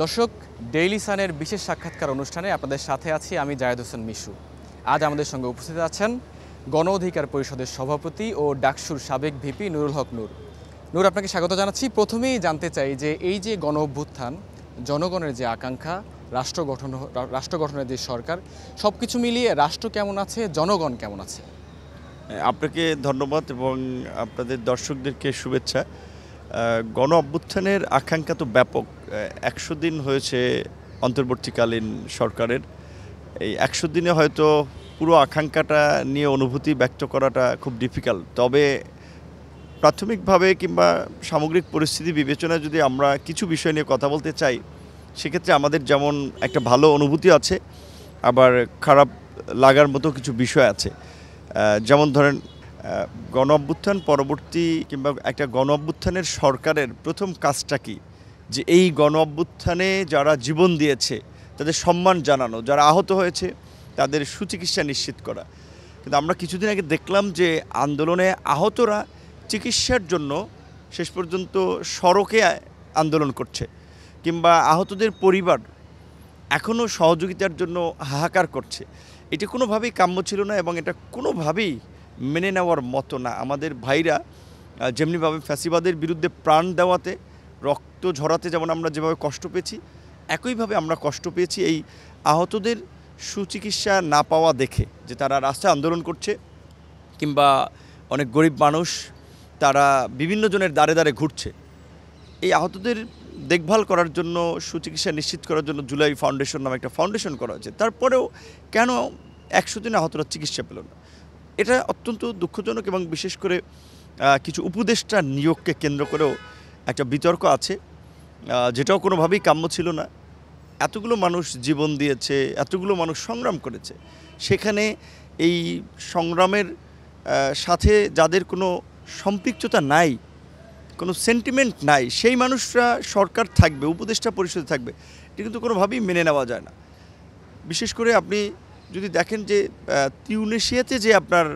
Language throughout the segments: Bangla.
দর্শক, ডেইলি সানের বিশেষ সাক্ষাৎকার অনুষ্ঠানে আপনাদের সাথে আছি আমি জায়েদ হোসেন মিশু। আজ আমাদের সঙ্গে উপস্থিত আছেন গণ অধিকার পরিষদের সভাপতি ও ডাকসুর সাবেক ভিপি নুরুল হক নূর। নূর, আপনাকে স্বাগত জানাচ্ছি। প্রথমেই জানতে চাই যে এই যে গণ অভ্যুত্থান, জনগণের যে আকাঙ্ক্ষা, রাষ্ট্র গঠনের যে সরকার, সব কিছু মিলিয়ে রাষ্ট্র কেমন আছে, জনগণ কেমন আছে? আপনাকে ধন্যবাদ এবং আপনাদের দর্শকদেরকে শুভেচ্ছা। গণ অভ্যুত্থানের আকাঙ্ক্ষা তো ব্যাপক। ১০০ দিন হয়েছে অন্তর্বর্তীকালীন সরকারের। এই ১০০ দিনে হয়তো পুরো আকাঙ্ক্ষাটা নিয়ে অনুভূতি ব্যক্ত করাটা খুব ডিফিকাল্ট। তবে প্রাথমিকভাবে কিংবা সামগ্রিক পরিস্থিতি বিবেচনায় যদি আমরা কিছু বিষয় নিয়ে কথা বলতে চাই, সেক্ষেত্রে আমাদের যেমন একটা ভালো অনুভূতি আছে, আবার খারাপ লাগার মতো কিছু বিষয় আছে। যেমন ধরেন, গণ অভ্যুত্থান পরবর্তী কিংবা একটা গণ অভ্যুত্থানের সরকারের প্রথম কাজটা কি, যে এই গণ অভ্যুত্থানে যারা জীবন দিয়েছে তাদের সম্মান জানানো, যারা আহত হয়েছে তাদের সুচিকিৎসা নিশ্চিত করা। কিন্তু আমরা কিছুদিন আগে দেখলাম যে আন্দোলনে আহতরা চিকিৎসার জন্য শেষ পর্যন্ত সড়কে আন্দোলন করছে, কিংবা আহতদের পরিবার এখনও সহযোগিতার জন্য হাহাকার করছে। এটা কোনোভাবেই কাম্য ছিল না এবং এটা কোনোভাবেই মেনে নেওয়ার মতো না। আমাদের ভাইরা যেমনিভাবে ফ্যাসিবাদের বিরুদ্ধে প্রাণ দেওয়াতে, রক্ত ঝরাতে যেমন আমরা যেভাবে কষ্ট পেয়েছি, একইভাবে আমরা কষ্ট পেয়েছি এই আহতদের সুচিকিৎসা না পাওয়া দেখে, যে তারা রাস্তায় আন্দোলন করছে, কিংবা অনেক গরিব মানুষ তারা বিভিন্ন জনের দ্বারে দ্বারে ঘুরছে। এই আহতদের দেখভাল করার জন্য, সুচিকিৎসা নিশ্চিত করার জন্য জুলাই ফাউন্ডেশন নামে একটা ফাউন্ডেশন করা হয়েছে। তারপরেও কেন ১০০ দিনে আহতরা চিকিৎসা পেল না? এটা অত্যন্ত দুঃখজনক এবং বিশেষ করে কিছু উপদেষ্টা নিয়োগকে কেন্দ্র করেও একটা বিতর্ক আছে, যেটাও কোনোভাবেই কাম্য ছিল না। এতগুলো মানুষ জীবন দিয়েছে, এতগুলো মানুষ সংগ্রাম করেছে, সেখানে এই সংগ্রামের সাথে যাদের কোনো সম্পৃক্ততা নাই, কোনো সেন্টিমেন্ট নাই, সেই মানুষরা সরকার থাকবে, উপদেষ্টা পরিষদে থাকবে, এটা কিন্তু কোনোভাবেই মেনে নেওয়া যায় না। বিশেষ করে আপনি যদি দেখেন যে তিউনিসিয়াতে যে আপনার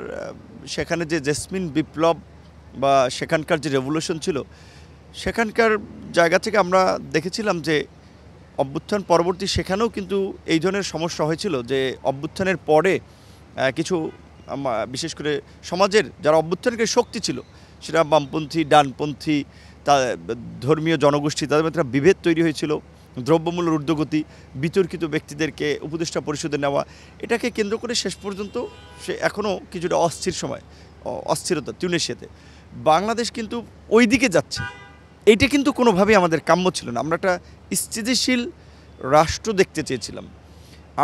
সেখানে যে জেসমিন বিপ্লব বা সেখানকার যে রেভলিউশন ছিল, সেখানকার জায়গা থেকে আমরা দেখেছিলাম যে অভ্যুত্থান পরবর্তী সেখানেও কিন্তু এই ধরনের সমস্যা হয়েছিল, যে অভ্যুত্থানের পরে কিছু বিশেষ করে সমাজের যারা অভ্যুত্থানকে শক্তি ছিল, সেটা বামপন্থী, ডানপন্থী, তা ধর্মীয় জনগোষ্ঠী, তাদের মধ্যে একটা বিভেদ তৈরি হয়েছিল। দ্রব্যমূল্যের ঊর্ধ্বগতি, বিতর্কিত ব্যক্তিদেরকে উপদেষ্টা পরিষদে নেওয়া, এটাকে কেন্দ্র করে শেষ পর্যন্ত সে এখনও কিছুটা অস্থিরতা তিউনিসিয়াতে। বাংলাদেশ কিন্তু ওই দিকে যাচ্ছে। এইটা কিন্তু কোনোভাবেই আমাদের কাম্য ছিল না। আমরা একটা স্থিতিশীল রাষ্ট্র দেখতে চেয়েছিলাম,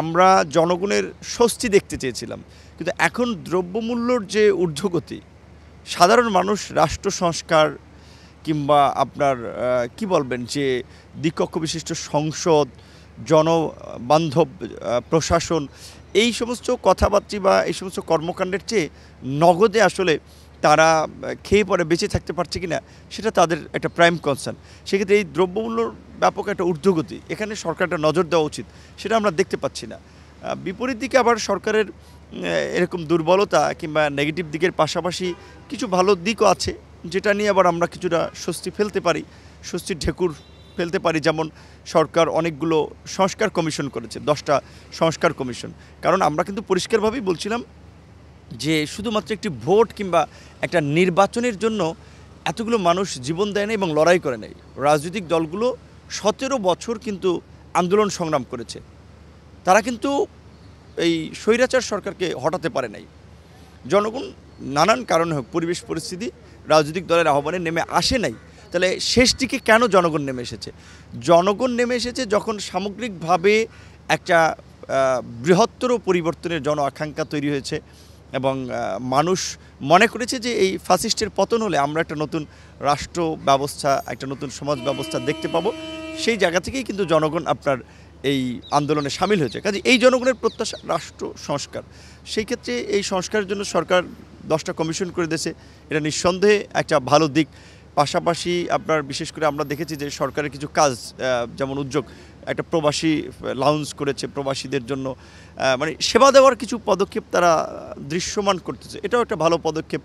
আমরা জনগণের স্বস্তি দেখতে চেয়েছিলাম। কিন্তু এখন দ্রব্যমূল্যর যে ঊর্ধ্বগতি, সাধারণ মানুষ রাষ্ট্র সংস্কার কিংবা আপনার কি বলবেন, যে দ্বিকক্ষ বিশিষ্ট সংসদ, জনবান্ধব প্রশাসন, এই সমস্ত কথাবার্তা বা এই সমস্ত কর্মকাণ্ডের চেয়ে নগদে আসলে তারা খেয়ে পরে বেঁচে থাকতে পারছে কি না, সেটা তাদের একটা প্রাইম কনসার্ন। সেক্ষেত্রে এই দ্রব্যমূল্যর ব্যাপক একটা ঊর্ধ্বগতি, এখানে সরকারটা নজর দেওয়া উচিত, সেটা আমরা দেখতে পাচ্ছি না। বিপরীত দিকে আবার সরকারের এরকম দুর্বলতা কিংবা নেগেটিভ দিকের পাশাপাশি কিছু ভালো দিকও আছে, যেটা নিয়ে আবার আমরা কিছুটা স্বস্তি ফেলতে পারি, স্বস্তির ঢেকুর ফেলতে পারি। যেমন সরকার অনেকগুলো সংস্কার কমিশন করেছে, 10টা সংস্কার কমিশন। কারণ আমরা কিন্তু পরিষ্কারভাবেই বলছিলাম যে শুধুমাত্র একটি ভোট কিংবা একটা নির্বাচনের জন্য এতগুলো মানুষ জীবন দেয় না এবং লড়াই করে নাই। রাজনৈতিক দলগুলো 17 বছর কিন্তু আন্দোলন সংগ্রাম করেছে, তারা কিন্তু এই স্বৈরাচার সরকারকে হটাতে পারে নাই। জনগণ নানান কারণে হোক, পরিবেশ পরিস্থিতি, রাজনৈতিক দলের আহ্বানে নেমে আসে নাই। তাহলে শেষ দিকে কেন জনগণ নেমে এসেছে? জনগণ নেমে এসেছে যখন সামগ্রিকভাবে একটা বৃহত্তর পরিবর্তনের জন আকাঙ্ক্ষা তৈরি হয়েছে এবং মানুষ মনে করেছে যে এই ফ্যাসিস্টের পতন হলে আমরা একটা নতুন রাষ্ট্র ব্যবস্থা, একটা নতুন সমাজ ব্যবস্থা দেখতে পাবো। সেই জায়গা থেকেই কিন্তু জনগণ আপনার এই আন্দোলনে সামিল হয়েছে। কাজে এই জনগণের প্রত্যাশা রাষ্ট্র সংস্কার, সেই ক্ষেত্রে এই সংস্কারের জন্য সরকার 10টা কমিশন করে দিয়েছে, এটা নিঃসন্দেহে একটা ভালো দিক। পাশাপাশি আপনার বিশেষ করে আমরা দেখেছি যে সরকারের কিছু কাজ, যেমন উদ্যোগ, একটা প্রবাসী লাউঞ্জ করেছে প্রবাসীদের জন্য, মানে সেবা দেওয়ার কিছু পদক্ষেপ তারা দৃশ্যমান করতেছে, এটাও একটা ভালো পদক্ষেপ।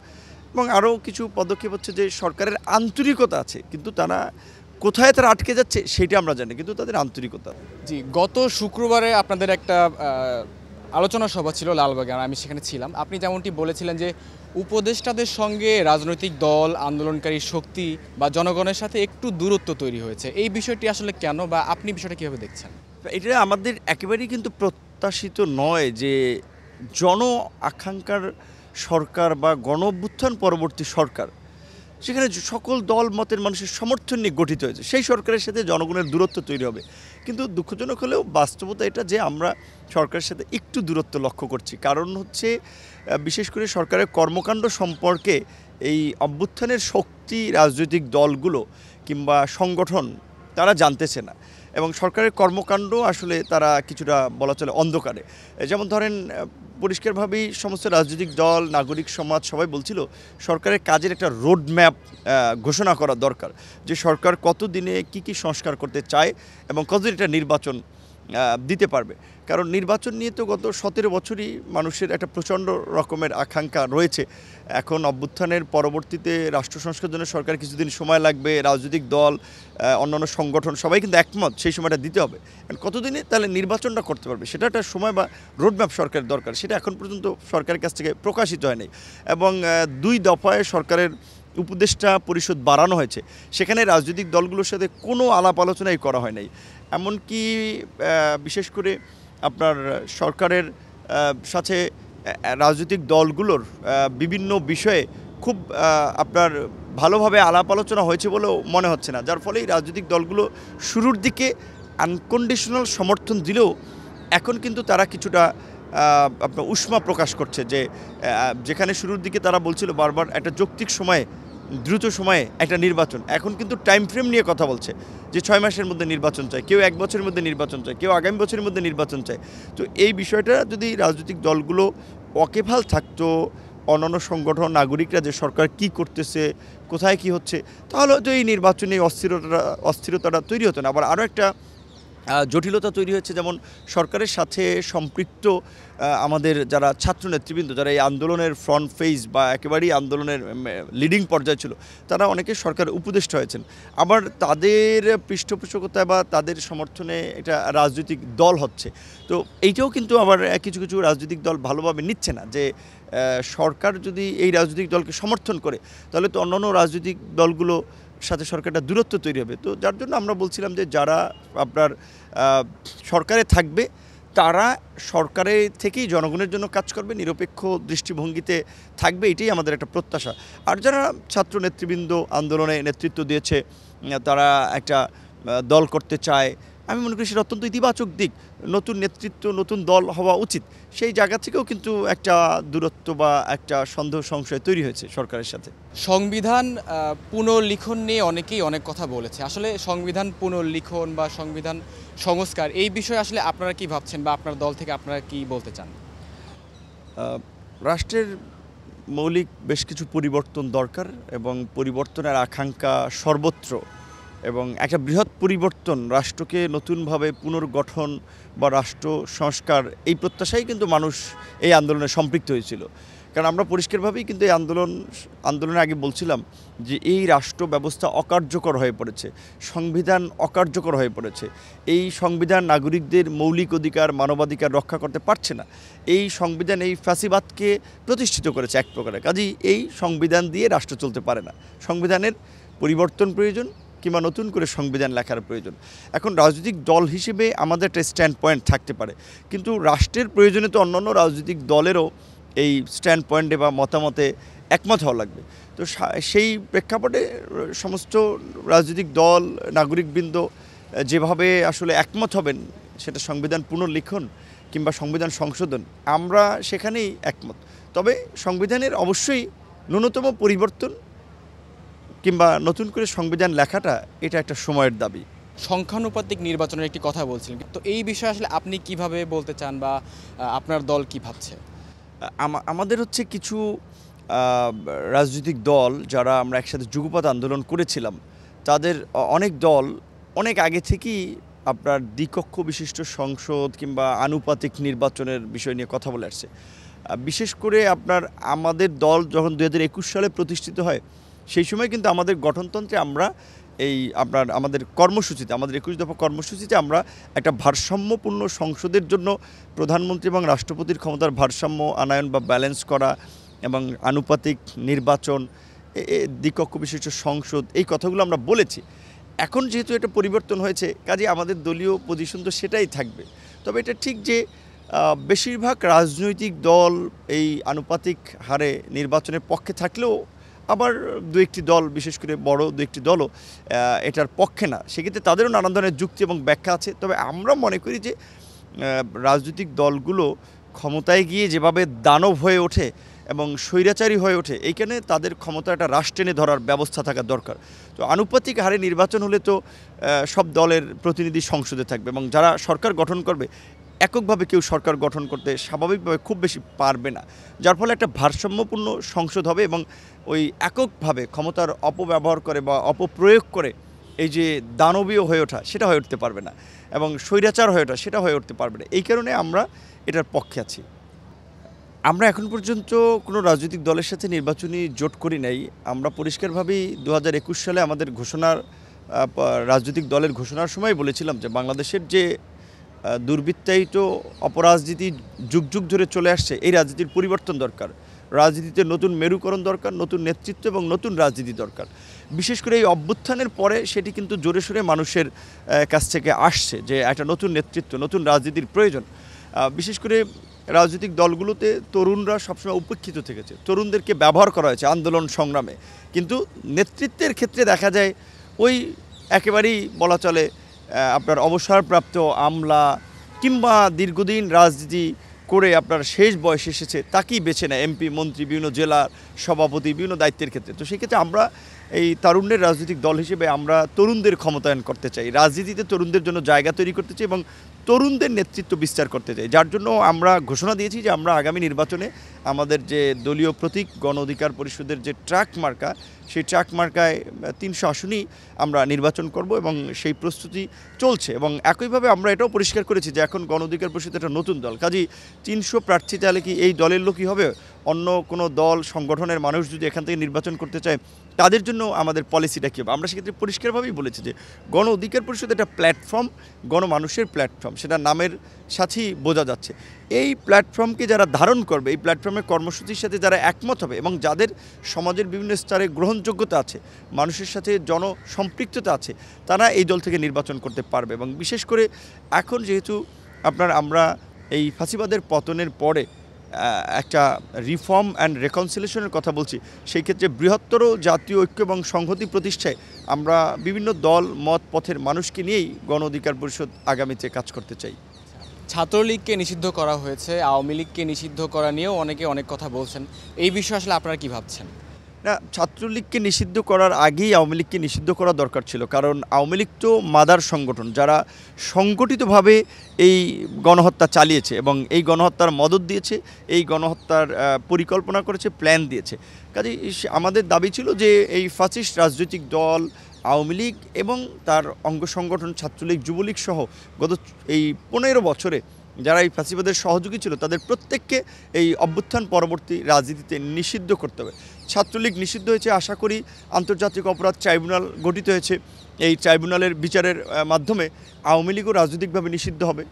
এবং আরও কিছু পদক্ষেপ হচ্ছে যে সরকারের আন্তরিকতা আছে, কিন্তু তারা কোথায় তারা আটকে যাচ্ছে সেটা আমরা জানি, কিন্তু তাদের আন্তরিকতা। জি, গত শুক্রবারে আপনাদের একটা আলোচনা সভা ছিল লালবাগে, আর আমি সেখানে ছিলাম। আপনি যেমনটি বলেছিলেন যে উপদেষ্টাদের সঙ্গে রাজনৈতিক দল, আন্দোলনকারী শক্তি বা জনগণের সাথে একটু দূরত্ব তৈরি হয়েছে। এই বিষয়টি আসলে কেন, বা আপনি বিষয়টা কীভাবে দেখছেন? এটা আমাদের একেবারেই কিন্তু প্রত্যাশিত নয় যে জন আকাঙ্ক্ষার সরকার বা গণ অভ্যুত্থান পরবর্তী সরকার, সেখানে সকল দল মতের মানুষের সমর্থন নিয়ে গঠিত হয়েছে, সেই সরকারের সাথে জনগণের দূরত্ব তৈরি হবে। কিন্তু দুঃখজনক হলেও বাস্তবতা এটা যে আমরা সরকারের সাথে একটু দূরত্ব লক্ষ্য করছি। কারণ হচ্ছে বিশেষ করে সরকারের কর্মকাণ্ড সম্পর্কে এই অভ্যুত্থানের শক্তি রাজনৈতিক দলগুলো কিংবা সংগঠন তারা জানতেছে না, এবং সরকারের কর্মকাণ্ড আসলে তারা কিছুটা বলা চলে অন্ধকারে। যেমন ধরেন, পরিষ্কারভাবেই সমস্ত রাজনৈতিক দল, নাগরিক সমাজ সবাই বলছিল সরকারের কাজের একটা রোড ম্যাপ ঘোষণা করা দরকার, যে সরকার কত দিনে কী সংস্কার করতে চায় এবং কতদিন এটা নির্বাচন দিতে পারবে। কারণ নির্বাচন নিয়ে তো গত 17 বছরই মানুষের একটা প্রচণ্ড রকমের আকাঙ্ক্ষা রয়েছে। এখন অভ্যুত্থানের পরবর্তীতে রাষ্ট্র সংস্কারের জন্য সরকার কিছুদিন সময় লাগবে, রাজনৈতিক দল, অন্যান্য সংগঠন সবাই কিন্তু একমত সেই সময়টা দিতে হবে। কতদিনে তাহলে নির্বাচনটা করতে পারবে, সেটা একটা সময় বা রোডম্যাপ সরকারের দরকার, সেটা এখন পর্যন্ত সরকারের কাছ থেকে প্রকাশিত হয়নি। এবং 2 দফায় সরকারের উপদেষ্টা পরিষদ বাড়ানো হয়েছে, সেখানে রাজনৈতিক দলগুলোর সাথে কোনো আলাপ আলোচনাই করা হয় নাই। এমনকি বিশেষ করে আপনার সরকারের সাথে রাজনৈতিক দলগুলোর বিভিন্ন বিষয়ে খুব আপনার ভালোভাবে আলাপ আলোচনা হয়েছে বলেও মনে হচ্ছে না, যার ফলে রাজনৈতিক দলগুলো শুরুর দিকে আনকন্ডিশনাল সমর্থন দিলেও এখন কিন্তু তারা কিছুটা আপনার উষ্মা প্রকাশ করছে, যে যেখানে শুরুর দিকে তারা বলছিল বারবার একটা যৌক্তিক সময়ে, দ্রুত সময়ে একটা নির্বাচন, এখন কিন্তু টাইম ফ্রেম নিয়ে কথা বলছে যে 6 মাসের মধ্যে নির্বাচন চায়, কেউ 1 বছরের মধ্যে নির্বাচন চায়, কেউ আগামী বছরের মধ্যে নির্বাচন চায়। তো এই বিষয়টা যদি রাজনৈতিক দলগুলো ওয়াকিবহাল থাকতো, অন্যান্য সংগঠন, নাগরিকরা যে সরকার কি করতেছে, কোথায় কি হচ্ছে, তাহলে হয়তো এই নির্বাচনে অস্থিরতাটা তৈরি হতো না। আবার আরও একটা জটিলতা তৈরি হচ্ছে, যেমন সরকারের সাথে সম্পৃক্ত আমাদের যারা ছাত্র নেতৃবৃন্দ, যারা এই আন্দোলনের ফ্রন্ট ফেজ বা একেবারেই আন্দোলনের লিডিং পর্যায়ে ছিল, তারা অনেকে সরকার উপদেষ্টা হয়েছেন। আবার তাদের পৃষ্ঠপোষকতায় বা তাদের সমর্থনে এটা রাজনৈতিক দল হচ্ছে। তো এইটাও কিন্তু আবার কিছু কিছু রাজনৈতিক দল ভালোভাবে নিচ্ছে না, যে সরকার যদি এই রাজনৈতিক দলকে সমর্থন করে তাহলে তো অন্যান্য রাজনৈতিক দলগুলো সাথে সরকারটা দূরত্ব তৈরি হবে। তো যার জন্য আমরা বলছিলাম যে যারা আপনার সরকারে থাকবে তারা সরকারের থেকেই জনগণের জন্য কাজ করবে, নিরপেক্ষ দৃষ্টিভঙ্গিতে থাকবে, এটাই আমাদের একটা প্রত্যাশা। আর যারা ছাত্র নেতৃবৃন্দ আন্দোলনে নেতৃত্ব দিয়েছে, তারা একটা দল করতে চায়, আমি মনে করি সেটা অত্যন্ত ইতিবাচক দিক। নতুন নেতৃত্ব, নতুন দল হওয়া উচিত। সেই জায়গা থেকেও কিন্তু একটা দূরত্ব বা একটা সন্দেহ সংশয় তৈরি হয়েছে সরকারের সাথে। সংবিধান পুনর্লিখন নিয়ে অনেকেই অনেক কথা বলেছে। আসলে সংবিধান পুনর্লিখন বা সংবিধান সংস্কার, এই বিষয়ে আসলে আপনারা কি ভাবছেন, বা আপনার দল থেকে আপনারা কি বলতে চান? রাষ্ট্রের মৌলিক বেশ কিছু পরিবর্তন দরকার, এবং পরিবর্তনের আকাঙ্ক্ষা সর্বত্র, এবং একটা বৃহৎ পরিবর্তন, রাষ্ট্রকে নতুনভাবে পুনর্গঠন বা রাষ্ট্র সংস্কার, এই প্রত্যাশাই কিন্তু মানুষ এই আন্দোলনে সম্পৃক্ত হয়েছিল। কারণ আমরা পরিষ্কারভাবেই কিন্তু এই আন্দোলনের আগে বলছিলাম যে এই রাষ্ট্র ব্যবস্থা অকার্যকর হয়ে পড়েছে, সংবিধান অকার্যকর হয়ে পড়েছে, এই সংবিধান নাগরিকদের মৌলিক অধিকার, মানবাধিকার রক্ষা করতে পারছে না, এই সংবিধান এই ফ্যাসিবাদকে প্রতিষ্ঠিত করেছে এক প্রকারে। কাজেই এই সংবিধান দিয়ে রাষ্ট্র চলতে পারে না, সংবিধানের পরিবর্তন প্রয়োজন কিংবা নতুন করে সংবিধান লেখার প্রয়োজন। এখন রাজনৈতিক দল হিসেবে আমাদের একটা স্ট্যান্ড পয়েন্ট থাকতে পারে, কিন্তু রাষ্ট্রের প্রয়োজনে তো অন্যান্য রাজনৈতিক দলেরও এই স্ট্যান্ড পয়েন্টে বা মতামতে একমত হওয়া লাগবে। তো সেই প্রেক্ষাপটে সমস্ত রাজনৈতিক দল, নাগরিকবৃন্দ যেভাবে আসলে একমত হবেন, সেটা সংবিধান পুনর্লিখন কিংবা সংবিধান সংশোধন, আমরা সেখানেই একমত। তবে সংবিধানের অবশ্যই ন্যূনতম পরিবর্তন কিংবা নতুন করে সংবিধান লেখাটা, এটা একটা সময়ের দাবি। সংখ্যানুপাতিক নির্বাচনের একটি কথা বলছিলেন, তো এই বিষয়ে আসলে আপনি কিভাবে বলতে চান, বা আপনার দল কি ভাবছে? আমাদের হচ্ছে কিছু রাজনৈতিক দল যারা আমরা একসাথে যুগপৎ আন্দোলন করেছিলাম, তাদের অনেক দল অনেক আগে থেকেই আপনার দ্বিকক্ষ বিশিষ্ট সংসদ কিংবা আনুপাতিক নির্বাচনের বিষয় নিয়ে কথা বলে আসছে। বিশেষ করে আপনার আমাদের দল যখন 2021 সালে প্রতিষ্ঠিত হয়, সেই সময় কিন্তু আমাদের গঠনতন্ত্রে আমরা এই আপনার আমাদের কর্মসূচিতে, আমাদের ২১ দফা কর্মসূচিতে আমরা একটা ভারসাম্যপূর্ণ সংসদের জন্য প্রধানমন্ত্রী এবং রাষ্ট্রপতির ক্ষমতার ভারসাম্য আনয়ন বা ব্যালেন্স করা এবং আনুপাতিক নির্বাচন, দ্বিকক্ষ বিশিষ্ট সংসদ, এই কথাগুলো আমরা বলেছি। এখন যেহেতু এটা পরিবর্তন হয়েছে, কাজে আমাদের দলীয় পজিশন তো সেটাই থাকবে। তবে এটা ঠিক যে বেশিরভাগ রাজনৈতিক দল এই আনুপাতিক হারে নির্বাচনের পক্ষে থাকলেও আবার দু একটি দল, বিশেষ করে বড় দু একটি দলও এটার পক্ষে না। সেক্ষেত্রে তাদেরও নানান ধরনের যুক্তি এবং ব্যাখ্যা আছে। তবে আমরা মনে করি যে রাজনৈতিক দলগুলো ক্ষমতায় গিয়ে যেভাবে দানব হয়ে ওঠে এবং স্বৈরাচারী হয়ে ওঠে, এইখানে তাদের ক্ষমতাটা রাশ টেনে ধরার ব্যবস্থা থাকা দরকার। তো আনুপাতিক হারে নির্বাচন হলে তো সব দলের প্রতিনিধি সংসদে থাকবে এবং যারা সরকার গঠন করবে এককভাবে কেউ সরকার গঠন করতে স্বাভাবিকভাবে খুব বেশি পারবে না, যার ফলে একটা ভারসাম্যপূর্ণ সংসদ হবে এবং ওই এককভাবে ক্ষমতার অপব্যবহার করে বা অপপ্রয়োগ করে এই যে দানবীয় হয়ে ওঠা, সেটা হয়ে উঠতে পারবে না এবং স্বৈরাচার হয়ে ওঠা, সেটা হয়ে উঠতে পারবে না। এই কারণে আমরা এটার পক্ষে আছি। আমরা এখন পর্যন্ত কোনো রাজনৈতিক দলের সাথে নির্বাচনী জোট করি নাই। আমরা পরিষ্কারভাবেই ২০২১ সালে আমাদের ঘোষণার রাজনৈতিক দলের ঘোষণার সময় বলেছিলাম যে বাংলাদেশের যে দুর্বৃত্তায়িত অপরাজনীতি যুগ যুগ ধরে চলে আসছে, এই রাজনীতির পরিবর্তন দরকার। রাজনীতিতে নতুন মেরুকরণ দরকার, নতুন নেতৃত্ব এবং নতুন রাজনীতি দরকার। বিশেষ করে এই অভ্যুত্থানের পরে সেটি কিন্তু জোরে সোরে মানুষের কাছ থেকে আসছে যে একটা নতুন নেতৃত্ব, নতুন রাজনীতির প্রয়োজন। বিশেষ করে রাজনৈতিক দলগুলোতে তরুণরা সবসময় উপেক্ষিত থেকেছে, তরুণদেরকে ব্যবহার করা হয়েছে আন্দোলন সংগ্রামে, কিন্তু নেতৃত্বের ক্ষেত্রে দেখা যায় ওই একেবারেই বলা চলে আপনার অবসরপ্রাপ্ত আমলা কিংবা দীর্ঘদিন রাজনীতি করে আপনার শেষ বয়স এসেছে তাকেই বেছে নেয় এমপি, মন্ত্রী, বিভিন্ন জেলার সভাপতি, বিভিন্ন দায়িত্বের ক্ষেত্রে। তো সেক্ষেত্রে আমরা এই তারুণ্যের রাজনৈতিক দল হিসেবে আমরা তরুণদের ক্ষমতায়ন করতে চাই, রাজনীতিতে তরুণদের জন্য জায়গা তৈরি করতে চাই এবং তরুণদের নেতৃত্ব বিস্তার করতে চাই। যার জন্য আমরা ঘোষণা দিয়েছি যে আমরা আগামী নির্বাচনে আমাদের যে দলীয় প্রতীক গণ অধিকার পরিষদের যে ট্রাক মার্কা, সেই ট্রাক মার্কায় ৩০০ আসনই আমরা নির্বাচন করব এবং সেই প্রস্তুতি চলছে। এবং একইভাবে আমরা এটাও পরিষ্কার করেছি যে এখন গণ অধিকার পরিষদ একটা নতুন দল, কাজেই ৩০০ প্রার্থী তাহলে কি এই দলের লোকই হবে? অন্য কোনো দল সংগঠনের মানুষ যদি এখান থেকে নির্বাচন করতে চায় তাদের জন্য আমাদের পলিসিটা কী হবে? আমরা সেক্ষেত্রে পরিষ্কারভাবেই বলেছি যে গণ অধিকার পরিষদ একটা প্ল্যাটফর্ম, গণমানুষের প্ল্যাটফর্ম, সেটা নামের সাথেই বোঝা যাচ্ছে। এই প্ল্যাটফর্মকে যারা ধারণ করবে, এই প্ল্যাটফর্মের কর্মসূচির সাথে যারা একমত হবে এবং যাদের সমাজের বিভিন্ন স্তরে গ্রহণযোগ্যতা আছে, মানুষের সাথে জনসম্পৃক্ততা আছে, তারা এই দল থেকে নির্বাচন করতে পারবে। এবং বিশেষ করে এখন যেহেতু আমরা এই ফাঁসিবাদের পতনের পরে একটা রিফর্ম অ্যান্ড রেকনসিলিয়েশনের কথা বলছি, সেই ক্ষেত্রে বৃহত্তর জাতীয় ঐক্য এবং সংহতি প্রতিষ্ঠায় আমরা বিভিন্ন দল, মত, পথের মানুষকে নিয়েই গণ অধিকার পরিষদ আগামীতে কাজ করতে চাই। ছাত্রলীগকে নিষিদ্ধ করা হয়েছে, আওয়ামী লীগকে নিষিদ্ধ করা নিয়েও অনেকে অনেক কথা বলছেন। এই বিষয়ে আসলে আপনারা কি ভাবছেন? না, ছাত্রলীগকে নিষিদ্ধ করার আগেই আওয়ামী লীগকে নিষিদ্ধ করা দরকার ছিল, কারণ আওয়ামী লীগ তো মাদার সংগঠন, যারা সংগঠিতভাবে এই গণহত্যা চালিয়েছে এবং এই গণহত্যার মদত দিয়েছে, এই গণহত্যার পরিকল্পনা করেছে, প্ল্যান দিয়েছে। কাজে আমাদের দাবি ছিল যে এই ফ্যাসিস্ট রাজনৈতিক দল আওয়ামী লীগ এবং তার অঙ্গ সংগঠন ছাত্রলীগ, যুবলীগ সহ গত এই 15 বছরে যারা এই ফ্যাসিবাদের সহযোগী ছিল তাদের প্রত্যেককে এই অভ্যুত্থান পরবর্তী রাজনীতিতে নিষিদ্ধ করতে হবে। ছাত্রলীগ নিষিদ্ধ হয়েছে, আশা করি আন্তর্জাতিক অপরাধ ট্রাইব্যুনাল গঠিত হয়েছে, এই ট্রাইব্যুনালের বিচারের মাধ্যমে আওয়ামী লীগও রাজনৈতিকভাবে নিষিদ্ধ হবে।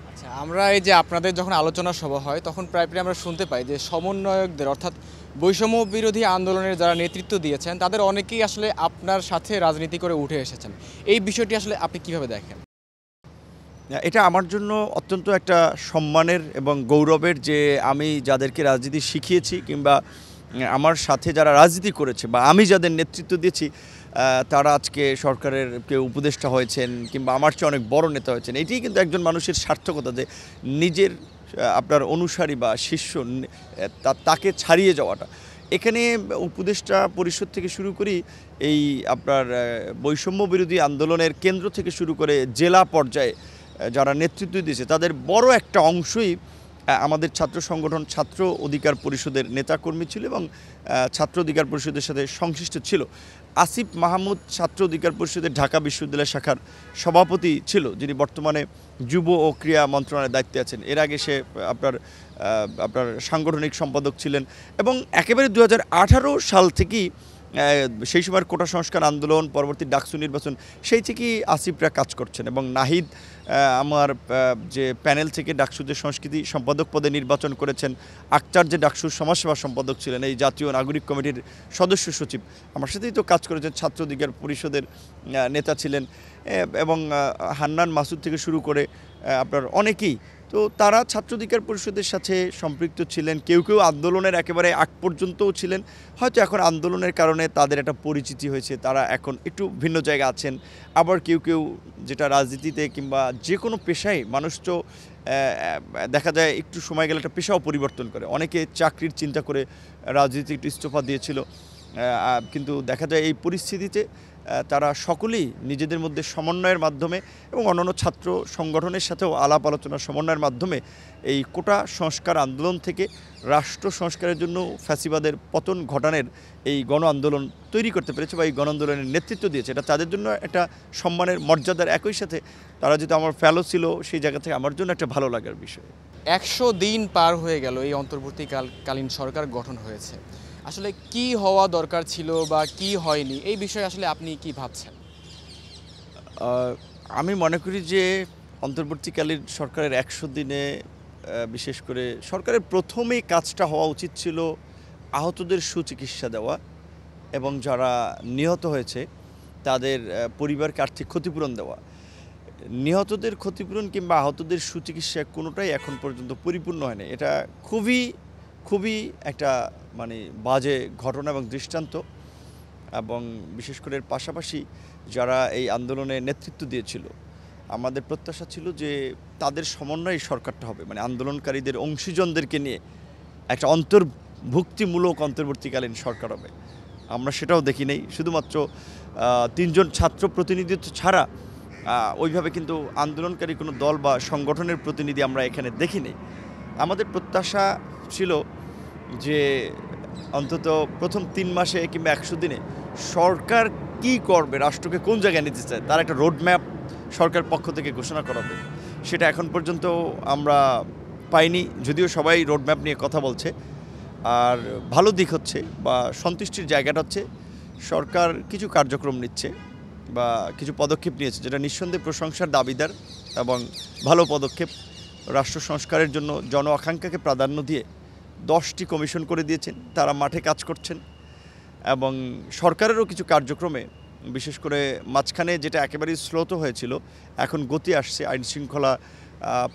আচ্ছা, আমরা এই যে আপনাদের যখন আলোচনা সভা হয় তখন প্রায় আমরা শুনতে পাই যে সমন্বয়কদের, অর্থাৎ বৈষম্য বিরোধী আন্দোলনের যারা নেতৃত্ব দিয়েছেন তাদের অনেকেই আসলে আপনার সাথে রাজনীতি করে উঠে এসেছেন। এই বিষয়টি আসলে আপনি কিভাবে দেখেন? এটা আমার জন্য অত্যন্ত একটা সম্মানের এবং গৌরবের যে আমি যাদেরকে রাজনীতি শিখিয়েছি কিংবা আমার সাথে যারা রাজনীতি করেছে বা আমি যাদের নেতৃত্ব দিয়েছি তারা আজকে সরকারের কেউ উপদেষ্টা হয়েছেন কিংবা আমার চেয়ে অনেক বড় নেতা হয়েছেন। এটিই কিন্তু একজন মানুষের সার্থকতা, যে নিজের আপনার অনুসারী বা শিষ্য তাকে ছাড়িয়ে যাওয়াটা। এখানে উপদেষ্টা পরিষদ থেকে শুরু করি, এই আপনার বৈষম্য বিরোধী আন্দোলনের কেন্দ্র থেকে শুরু করে জেলা পর্যায়ে যারা নেতৃত্ব দিয়েছে তাদের বড় একটা অংশই আমাদের ছাত্র সংগঠন ছাত্র অধিকার পরিষদের নেতাকর্মী ছিল এবং ছাত্র অধিকার পরিষদের সাথে সংশ্লিষ্ট ছিল। আসিফ মাহমুদ ছাত্র অধিকার পরিষদের ঢাকা বিশ্ববিদ্যালয় শাখার সভাপতি ছিল, যিনি বর্তমানে যুব ও ক্রীড়া মন্ত্রণালয়ের দায়িত্বে আছেন। এর আগে সে আপনার সাংগঠনিক সম্পাদক ছিলেন এবং একেবারে 2018 সাল থেকেই সেই সময়ের কোটা সংস্কার আন্দোলন, পরবর্তী ডাকসু নির্বাচন, সেই থেকেই আসিফরা কাজ করছেন। এবং নাহিদ আমার যে প্যানেল থেকে ডাকসুদের সংস্কৃতি সম্পাদক পদে নির্বাচন করেছেন। আক্তার যে ডাকসুর সমাজসেবা সম্পাদক ছিলেন, এই জাতীয় নাগরিক কমিটির সদস্য সচিব, আমার সাথেই তো কাজ করেছেন। ছাত্র অধিকার পরিষদের নেতা ছিলেন, এবং হান্নান মাসুদ থেকে শুরু করে আপনার অনেকেই তো তারা ছাত্র অধিকার পরিষদের সাথে সম্পৃক্ত ছিলেন। কেউ কেউ আন্দোলনের একেবারে আগ পর্যন্তও ছিলেন। হয়তো এখন আন্দোলনের কারণে তাদের একটা পরিচিতি হয়েছে, তারা এখন একটু ভিন্ন জায়গায় আছেন। আবার কেউ কেউ, যেটা রাজনীতিতে কিংবা যে কোনো পেশায় মানুষ তো দেখা যায় একটু সময় গেলে একটা পেশাও পরিবর্তন করে। অনেকে চাকরির চিন্তা করে রাজনীতি একটু ইস্তফা দিয়েছিল, কিন্তু দেখা যায় এই পরিস্থিতিতে তারা সকলেই নিজেদের মধ্যে সমন্বয়ের মাধ্যমে এবং অন্যান্য ছাত্র সংগঠনের সাথেও আলাপ আলোচনা সমন্বয়ের মাধ্যমে এই কোটা সংস্কার আন্দোলন থেকে রাষ্ট্র সংস্কারের জন্য ফ্যাসিবাদের পতন ঘটানোর এই গণ আন্দোলন তৈরি করতে পেরেছে বা এই গণ আন্দোলনের নেতৃত্ব দিয়েছে। এটা তাদের জন্য একটা সম্মানের, মর্যাদার, একই সাথে তারা যেহেতু আমার ফেলো ছিল, সেই জায়গা থেকে আমার জন্য একটা ভালো লাগার বিষয়। 100 দিন পার হয়ে গেল এই অন্তর্বর্তীকালীন সরকার গঠন হয়েছে। আসলে কি হওয়া দরকার ছিল বা কি হয়নি, এই বিষয়ে আসলে আপনি কি ভাবছেন? আমি মনে করি যে অন্তর্বর্তীকালীন সরকারের 100 দিনে বিশেষ করে সরকারের প্রথমেই কাজটা হওয়া উচিত ছিল আহতদের সুচিকিৎসা দেওয়া এবং যারা নিহত হয়েছে তাদের পরিবারকে আর্থিক ক্ষতিপূরণ দেওয়া। নিহতদের ক্ষতিপূরণ কিংবা আহতদের সুচিকিৎসা কোনোটাই এখন পর্যন্ত পরিপূর্ণ হয়নি। এটা খুবই একটা মানে বাজে ঘটনা এবং দৃষ্টান্ত। এবং বিশেষ করে এর পাশাপাশি যারা এই আন্দোলনে নেতৃত্ব দিয়েছিল, আমাদের প্রত্যাশা ছিল যে তাদের সমন্বয়ে সরকারটা হবে, মানে আন্দোলনকারীদের অংশীজনদেরকে নিয়ে একটা অন্তর্ভুক্তিমূলক অন্তর্বর্তীকালীন সরকার হবে। আমরা সেটাও দেখি নাই। শুধুমাত্র 3 জন ছাত্র প্রতিনিধিত্ব ছাড়া ওইভাবে কিন্তু আন্দোলনকারী কোনো দল বা সংগঠনের প্রতিনিধি আমরা এখানে দেখি নাই। আমাদের প্রত্যাশা ছিল যে অন্তত প্রথম 3 মাসে কিংবা 100 দিনে সরকার কি করবে, রাষ্ট্রকে কোন জায়গায় নিতে চায়, তার একটা রোডম্যাপ সরকার পক্ষ থেকে ঘোষণা করা হবে। সেটা এখন পর্যন্ত আমরা পাইনি, যদিও সবাই রোডম্যাপ নিয়ে কথা বলছে। আর ভালো দিক হচ্ছে বা সন্তুষ্টির জায়গাটা হচ্ছে সরকার কিছু কার্যক্রম নিচ্ছে বা কিছু পদক্ষেপ নিয়েছে, যেটা নিঃসন্দেহে প্রশংসার দাবিদার এবং ভালো পদক্ষেপ। রাষ্ট্র সংস্কারের জন্য জন আকাঙ্ক্ষাকে প্রাধান্য দিয়ে 10টি কমিশন করে দিয়েছেন, তারা মাঠে কাজ করছেন। এবং সরকারেরও কিছু কার্যক্রমে, বিশেষ করে মাঝখানে যেটা একেবারেই স্লোত হয়েছিল, এখন গতি আসছে। আইন শৃঙ্খলা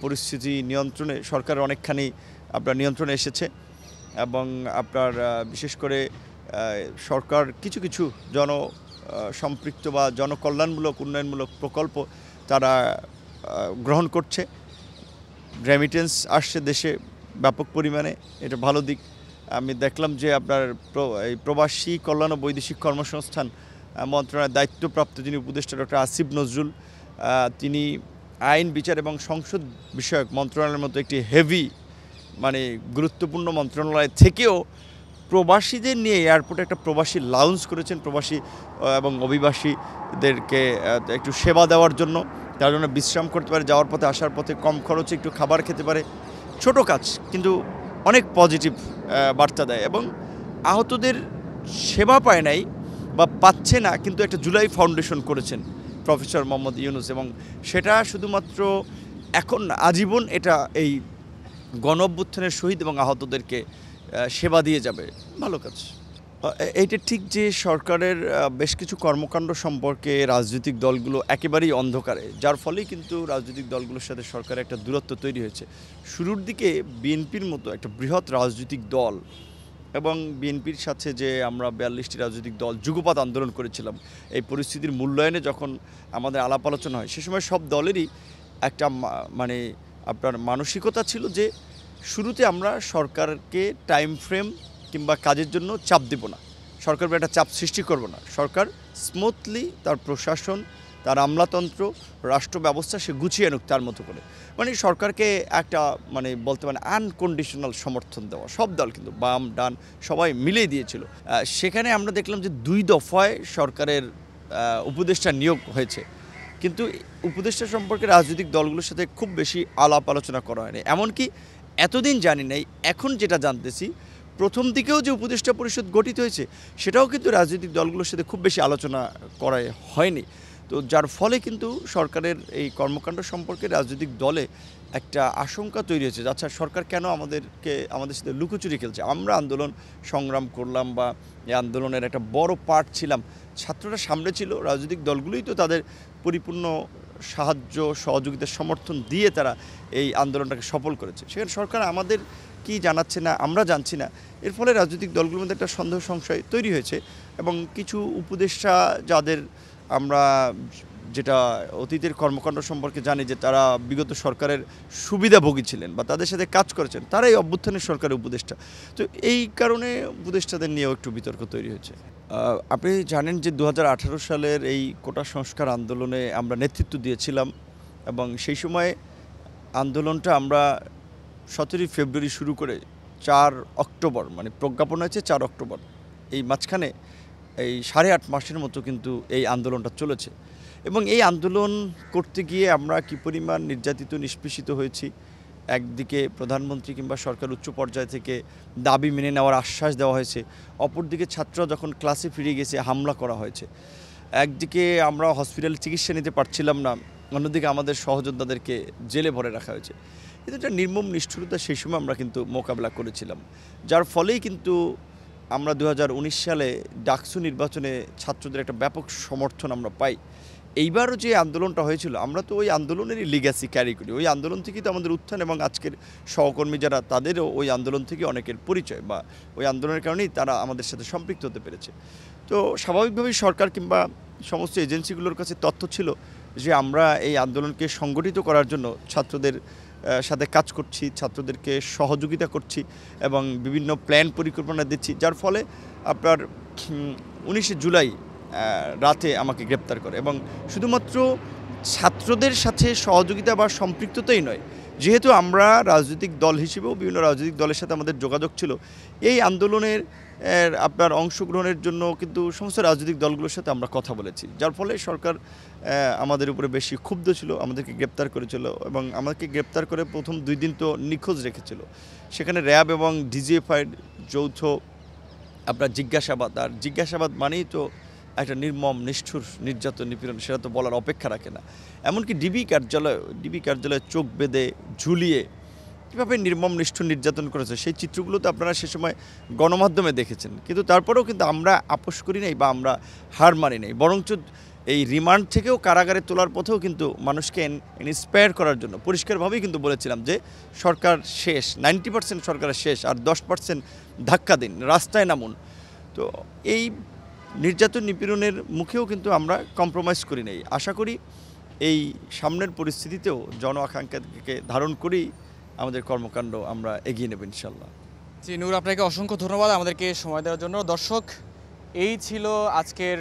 পরিস্থিতি নিয়ন্ত্রণে সরকার অনেকখানি আপনার নিয়ন্ত্রণে এসেছে। এবং আপনার বিশেষ করে সরকার কিছু জন সম্পৃক্ত বা জনকল্যাণমূলক উন্নয়নমূলক প্রকল্প তারা গ্রহণ করছে। রেমিটেন্স আসছে দেশে ব্যাপক পরিমাণে, এটা ভালো দিক। আমি দেখলাম যে আপনার এই প্রবাসী কল্যাণ ও বৈদেশিক কর্মসংস্থান মন্ত্রণালয়ের দায়িত্বপ্রাপ্ত যিনি উপদেষ্টা ডক্টর আসিফ নজরুল, তিনি আইন, বিচার এবং সংসদ বিষয়ক মন্ত্রণালয়ের মতো একটি হেভি মানে গুরুত্বপূর্ণ মন্ত্রণালয় থেকেও প্রবাসীদের নিয়ে এয়ারপোর্টে একটা প্রবাসী লাউঞ্জ করেছেন, প্রবাসী এবং অভিবাসীদেরকে একটু সেবা দেওয়ার জন্য, তার জন্য বিশ্রাম করতে পারে, যাওয়ার পথে আসার পথে কম খরচে একটু খাবার খেতে পারে। ছোট কাজ কিন্তু অনেক পজিটিভ বার্তা দেয়। এবং আহতদের সেবা পায় নাই বা পাচ্ছে না, কিন্তু একটা জুলাই ফাউন্ডেশন করেছেন প্রফেসর মোহাম্মদ ইউনুস, এবং সেটা শুধুমাত্র এখন না, আজীবন এটা এই গণ অভ্যুত্থানের শহীদ এবং আহতদেরকে সেবা দিয়ে যাবে। ভালো কাজ। এইটা ঠিক যে সরকারের বেশ কিছু কর্মকাণ্ড সম্পর্কে রাজনৈতিক দলগুলো একেবারেই অন্ধকারে, যার ফলেই কিন্তু রাজনৈতিক দলগুলোর সাথে সরকারের একটা দূরত্ব তৈরি হয়েছে। শুরুর দিকে বিএনপির মতো একটা বৃহৎ রাজনৈতিক দল এবং বিএনপির সাথে যে আমরা 42টি রাজনৈতিক দল যুগপৎ আন্দোলন করেছিলাম, এই পরিস্থিতির মূল্যায়নে যখন আমাদের আলাপ আলোচনা হয়, সে সময় সব দলেরই একটা মানে আপনার মানসিকতা ছিল যে শুরুতে আমরা সরকারকে টাইম ফ্রেম কিংবা কাজের জন্য চাপ দেব না, সরকার একটা চাপ সৃষ্টি করব না। সরকার স্মুথলি তার প্রশাসন, তার আমলাতন্ত্র, রাষ্ট্র ব্যবস্থা সে গুছিয়ে আনুক তার মতো করে। মানে সরকারকে একটা মানে বলতে পারেন আনকন্ডিশনাল সমর্থন দেওয়া, সব দল কিন্তু বাম ডান সবাই মিলিয়ে দিয়েছিল। সেখানে আমরা দেখলাম যে 2 দফায় সরকারের উপদেষ্টা নিয়োগ হয়েছে, কিন্তু উপদেষ্টা সম্পর্কে রাজনৈতিক দলগুলোর সাথে খুব বেশি আলাপ আলোচনা করা হয়নি। এমনকি এতদিন জানি নাই, এখন যেটা জানতেছি প্রথম দিকেও যে উপদেষ্টা পরিষদ গঠিত হয়েছে সেটাও কিন্তু রাজনৈতিক দলগুলোর সাথে খুব বেশি আলোচনা করা হয়নি। তো যার ফলে কিন্তু সরকারের এই কর্মকাণ্ড সম্পর্কে রাজনৈতিক দলে একটা আশঙ্কা তৈরি হয়েছে, আচ্ছা সরকার কেন আমাদের সাথে লুকোচুরি খেলছে। আমরা আন্দোলন সংগ্রাম করলাম বা এই আন্দোলনের একটা বড় পার্ট ছিলাম, ছাত্ররা সামনে ছিল, রাজনৈতিক দলগুলোই তো তাদের পরিপূর্ণ সাহায্য সহযোগিতার সমর্থন দিয়ে তারা এই আন্দোলনটাকে সফল করেছে। সেখানে সরকার আমাদের কি জানাচ্ছে না আমরা জানছি না, এর ফলে রাজনৈতিক দলগুলোর মধ্যে একটা সন্দেহ সংশয় তৈরি হয়েছে এবং কিছু উপদেষ্টা যাদের আমরা যেটা অতীতের কর্মকাণ্ড সম্পর্কে জানি যে তারা বিগত সরকারের সুবিধাভোগী ছিলেন বা তাদের সাথে কাজ করেছেন, তারা এই অভ্যুত্থানের সরকারের উপদেষ্টা। তো এই কারণে উপদেষ্টাদের নিয়েও একটু বিতর্ক তৈরি হয়েছে। আপনি জানেন যে 2018 সালের এই কোটা সংস্কার আন্দোলনে আমরা নেতৃত্ব দিয়েছিলাম এবং সেই সময় আন্দোলনটা আমরা 17 ফেব্রুয়ারি শুরু করে 4 অক্টোবর মানে প্রজ্ঞাপন হয়েছে 4 অক্টোবর, এই মাঝখানে এই 8.5 মাসের মতো কিন্তু এই আন্দোলনটা চলেছে এবং এই আন্দোলন করতে গিয়ে আমরা কি পরিমাণ নির্যাতিত নিষ্পেষিত হয়েছি। একদিকে প্রধানমন্ত্রী কিংবা সরকার উচ্চ পর্যায় থেকে দাবি মেনে নেওয়ার আশ্বাস দেওয়া হয়েছে, অপরদিকে ছাত্ররা যখন ক্লাসে ফিরে গেছে হামলা করা হয়েছে। একদিকে আমরা হসপিটালে চিকিৎসা নিতে পারছিলাম না, অন্যদিকে আমাদের সহযোদ্ধাদেরকে জেলে ভরে রাখা হয়েছে। কিন্তু একটা নির্মম নিষ্ঠুরতা সেই সময় আমরা কিন্তু মোকাবেলা করেছিলাম, যার ফলেই কিন্তু আমরা 2019 সালে ডাকসু নির্বাচনে ছাত্রদের একটা ব্যাপক সমর্থন আমরা পাই। এইবারও যে আন্দোলনটা হয়েছিল আমরা তো ওই আন্দোলনেরই লিগ্যাসি ক্যারি করি, ওই আন্দোলন থেকেই তো আমাদের উত্থান এবং আজকের সহকর্মী যারা তাদেরও ওই আন্দোলন থেকে অনেকের পরিচয় বা ওই আন্দোলনের কারণেই তারা আমাদের সাথে সম্পৃক্ত হতে পেরেছে। তো স্বাভাবিকভাবেই সরকার কিংবা সমস্ত এজেন্সিগুলোর কাছে তথ্য ছিল যে আমরা এই আন্দোলনকে সংগঠিত করার জন্য ছাত্রদের সাথে কাজ করছি, ছাত্রদেরকে সহযোগিতা করছি এবং বিভিন্ন প্ল্যান পরিকল্পনা দিচ্ছি, যার ফলে আপনার 19 জুলাই রাতে আমাকে গ্রেপ্তার করে এবং শুধুমাত্র ছাত্রদের সাথে সহযোগিতা বা সম্পৃক্ততাই নয়, যেহেতু আমরা রাজনৈতিক দল হিসেবেও বিভিন্ন রাজনৈতিক দলের সাথে আমাদের যোগাযোগ ছিল, এই আন্দোলনের আপনার অংশগ্রহণের জন্য কিন্তু সমস্ত রাজনৈতিক দলগুলোর সাথে আমরা কথা বলেছি, যার ফলে সরকার আমাদের উপরে বেশি ক্ষুব্ধ ছিল, আমাদেরকে গ্রেপ্তার করেছিল এবং আমাকে গ্রেপ্তার করে প্রথম 2 দিন তো নিখোঁজ রেখেছিল। সেখানে র্যাব এবং ডিজিএফআইয়ের যৌথ আপনার জিজ্ঞাসাবাদ, আর জিজ্ঞাসাবাদ মানেই তো একটা নির্মম নিষ্ঠুর নির্যাতন নিপীড়ন, সেটা তো বলার অপেক্ষা রাখে না। এমনকি ডিবি কার্যালয়ে চোখ বেঁধে ঝুলিয়ে কীভাবে নির্মম নিষ্ঠুর নির্যাতন করেছে সেই চিত্রগুলো তো আপনারা সে সময় গণমাধ্যমে দেখেছেন। কিন্তু তারপরেও কিন্তু আমরা আপোষ করি নাই বা আমরা হার মানি নাই, বরঞ্চ এই রিমান্ড থেকেও কারাগারে তোলার পথেও কিন্তু মানুষকে ইন্সপায়ার করার জন্য পরিষ্কারভাবেই কিন্তু বলেছিলাম যে সরকার শেষ, 90% সরকারের শেষ, আর 10% ধাক্কা দিন, রাস্তায় নামুন। তো এই নির্যাতন নিপীড়নের মুখেও কিন্তু আমরা কম্প্রোমাইজ করি নাই। আশা করি এই সামনের পরিস্থিতিতেও জন আকাঙ্ক্ষাকে ধারণ করেই আমাদের কর্মকাণ্ড আমরা এগিয়ে নেব ইনশাল্লাহ। জি নূর, আপনাকে অসংখ্য ধন্যবাদ আমাদেরকে সময় দেওয়ার জন্য। দর্শক, এই ছিল আজকের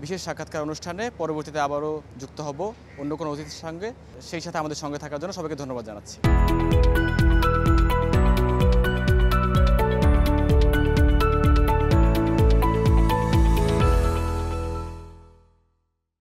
বিশেষ সাক্ষাৎকার অনুষ্ঠানে। পরবর্তীতে আবারও যুক্ত হব অন্য কোনো অতিথির সঙ্গে, সেই সাথে আমাদের সঙ্গে থাকার জন্য সবাইকে ধন্যবাদ জানাচ্ছি।